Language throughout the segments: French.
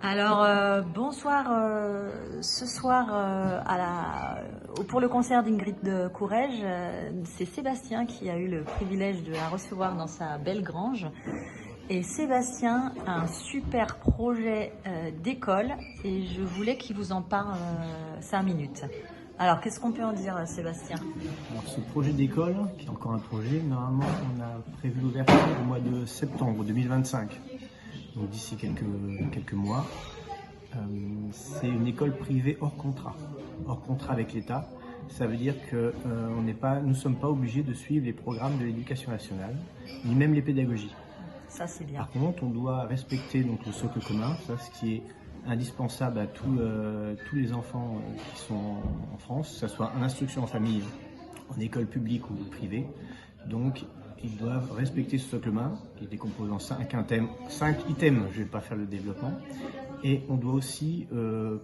Alors, bonsoir. Ce soir, pour le concert d'Ingrid Courrèges, c'est Sébastien qui a eu le privilège de la recevoir dans sa belle grange. Et Sébastien a un super projet d'école et je voulais qu'il vous en parle 5 minutes. Alors, qu'est-ce qu'on peut en dire, Sébastien? Alors, ce projet d'école, qui est encore un projet, normalement, on a prévu l'ouverture au mois de septembre 2025. Donc d'ici quelques mois. C'est une école privée hors contrat avec l'État. Ça veut dire que nous ne sommes pas obligés de suivre les programmes de l'éducation nationale, ni même les pédagogies. Ça, c'est bien. Par contre, on doit respecter donc le socle commun, ça, ce qui est indispensable à tous les enfants qui sont en France, que ce soit en instruction en famille, en école publique ou privée. Donc, ils doivent respecter ce socle commun qui est décomposé en 5 items, je ne vais pas faire le développement. Et on doit aussi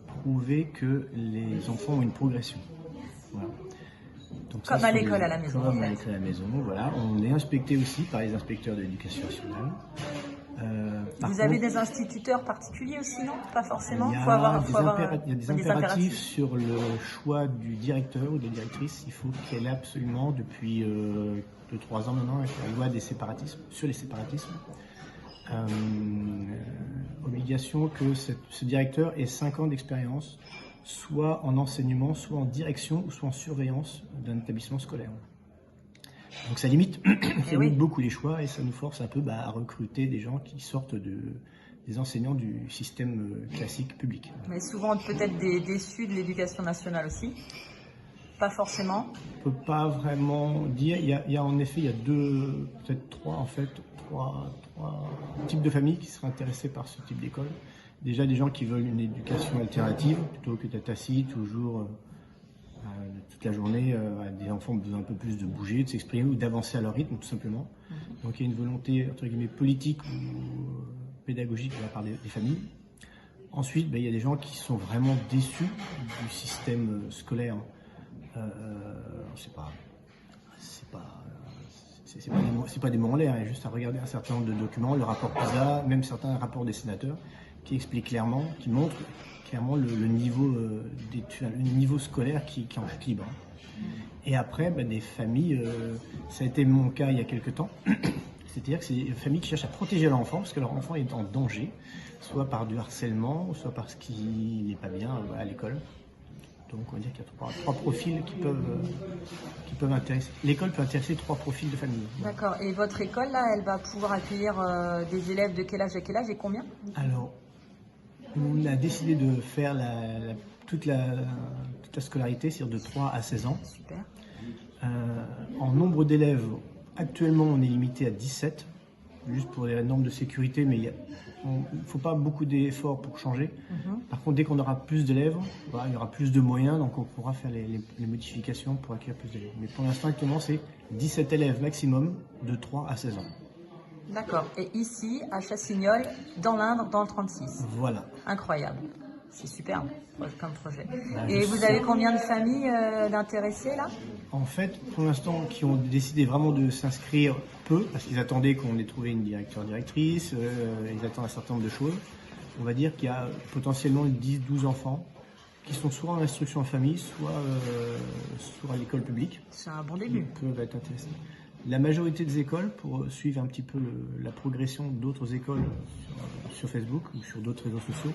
prouver que les enfants ont une progression. Voilà. Donc comme à l'école à la maison. Comme à l'école à la maison, voilà. On est inspecté aussi par les inspecteurs de l'éducation nationale. Vous avez des instituteurs particuliers aussi, non? Pas forcément. Il y a des impératifs sur le choix du directeur ou de la directrice. Il faut qu'elle ait absolument, depuis 2-3 ans maintenant, la loi des séparatismes, sur les séparatismes, obligation que ce directeur ait 5 ans d'expérience, soit en enseignement, soit en direction, ou soit en surveillance d'un établissement scolaire. Donc ça limite, beaucoup les choix et ça nous force un peu à recruter des gens qui sortent des enseignants du système classique public. Mais souvent peut-être déçus de l'éducation nationale aussi. Pas forcément. On ne peut pas vraiment dire. Il y a en effet, il y a peut-être trois types de familles qui seraient intéressées par ce type d'école. Déjà des gens qui veulent une éducation alternative plutôt que d'être assis toujours toute la journée. Des enfants ont besoin un peu plus de bouger, de s'exprimer ou d'avancer à leur rythme tout simplement. Donc il y a une volonté entre guillemets politique ou pédagogique de la part des familles. Ensuite, il y a des gens qui sont vraiment déçus du système scolaire. C'est pas des mots en l'air, il y a juste à regarder un certain nombre de documents, le rapport PISA, même certains rapports des sénateurs, qui expliquent clairement, qui montrent clairement le niveau scolaire qui est en chute libre. Et après, des familles, ça a été mon cas il y a quelques temps, c'est-à-dire que c'est des familles qui cherchent à protéger leur enfant parce que leur enfant est en danger, soit par du harcèlement, soit parce qu'il n'est pas bien à l'école. Donc on va dire qu'il y a trois profils qui peuvent intéresser. L'école peut intéresser 3 profils de famille. D'accord. Et votre école, là, elle va pouvoir accueillir des élèves de quel âge à quel âge et combien? Alors, on a décidé de faire toute la scolarité, c'est-à-dire de 3 à 16 ans. Super. En nombre d'élèves, actuellement, on est limité à 17, juste pour les normes de sécurité, mais il ne faut pas beaucoup d'efforts pour changer. Par contre, dès qu'on aura plus d'élèves, il y aura plus de moyens, donc on pourra faire les modifications pour accueillir plus d'élèves. Mais pour l'instant, actuellement, c'est 17 élèves maximum de 3 à 16 ans. D'accord. Et ici, à Chassignol, dans l'Indre, dans le 36. Voilà. Incroyable. C'est superbe comme projet. Et vous avez combien de familles d'intéressés là? En fait, pour l'instant, qui ont décidé vraiment de s'inscrire peu, parce qu'ils attendaient qu'on ait trouvé une directrice, ils attendent un certain nombre de choses. On va dire qu'il y a potentiellement 10-12 enfants qui sont soit en instruction en famille, soit à l'école publique. C'est un bon début. Qui peuvent être intéressés. La majorité des écoles, pour suivre un petit peu la progression d'autres écoles sur Facebook ou sur d'autres réseaux sociaux,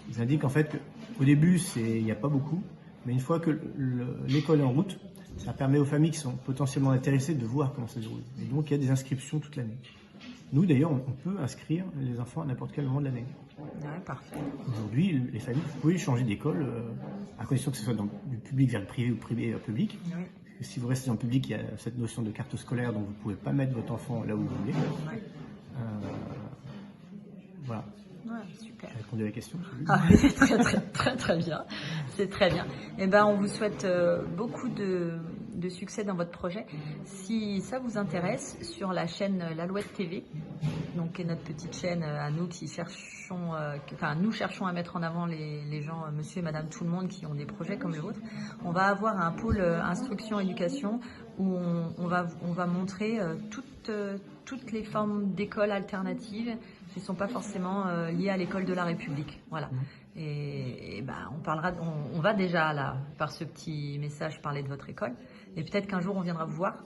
ils indiquent en fait qu'au début, il n'y a pas beaucoup, mais une fois que l'école est en route, ça permet aux familles qui sont potentiellement intéressées de voir comment ça se déroule. Et donc, il y a des inscriptions toute l'année. Nous, d'ailleurs, on peut inscrire les enfants à n'importe quel moment de l'année. Ouais, parfait. Aujourd'hui, les familles, vous pouvez changer d'école, à condition que ce soit du public vers le privé ou privé vers le public. Oui. Parce que si vous restez dans le public, il y a cette notion de carte scolaire, donc vous ne pouvez pas mettre votre enfant là où vous voulez. Ouais. Voilà. Ouais, super. J'ai répondu à la question. Très bien. C'est très bien. Eh ben, on vous souhaite beaucoup de succès dans votre projet. Si ça vous intéresse, sur la chaîne l'Alouette TV, donc qui est notre petite chaîne à nous qui cherchons, nous cherchons à mettre en avant les gens, monsieur et madame tout le monde qui ont des projets comme le vôtre. On va avoir un pôle instruction-éducation où on va montrer toutes les formes d'écoles alternatives qui ne sont pas forcément liées à l'école de la République. Voilà. Et on va déjà là, par ce petit message, parler de votre école. Et peut-être qu'un jour on viendra vous voir.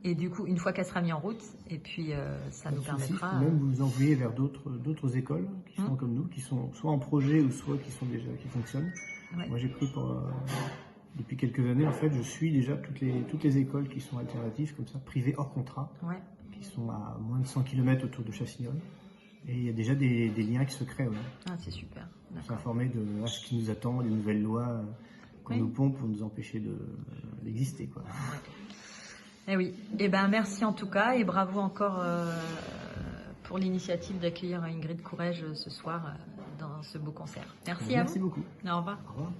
Et du coup, une fois qu'elle sera mise en route, et puis ça nous permettra. Je peux même vous envoyer vers d'autres écoles qui sont comme nous, qui sont soit en projet ou soit qui fonctionnent. Ouais. Moi, j'ai pris depuis quelques années, en fait, je suis déjà toutes les écoles qui sont alternatives, comme ça, privées hors contrat, qui sont à moins de 100 km autour de Chassignon. Et il y a déjà des liens qui se créent. Ouais. Ah, c'est super. On s'est informé de ce qui nous attend, des nouvelles lois qu'on nous pompe pour nous empêcher d'exister. Quoi. Ouais. Eh oui. Eh ben, merci en tout cas et bravo encore pour l'initiative d'accueillir Ingrid Courrèges ce soir dans ce beau concert. Merci à vous. Merci beaucoup. Au revoir. Au revoir.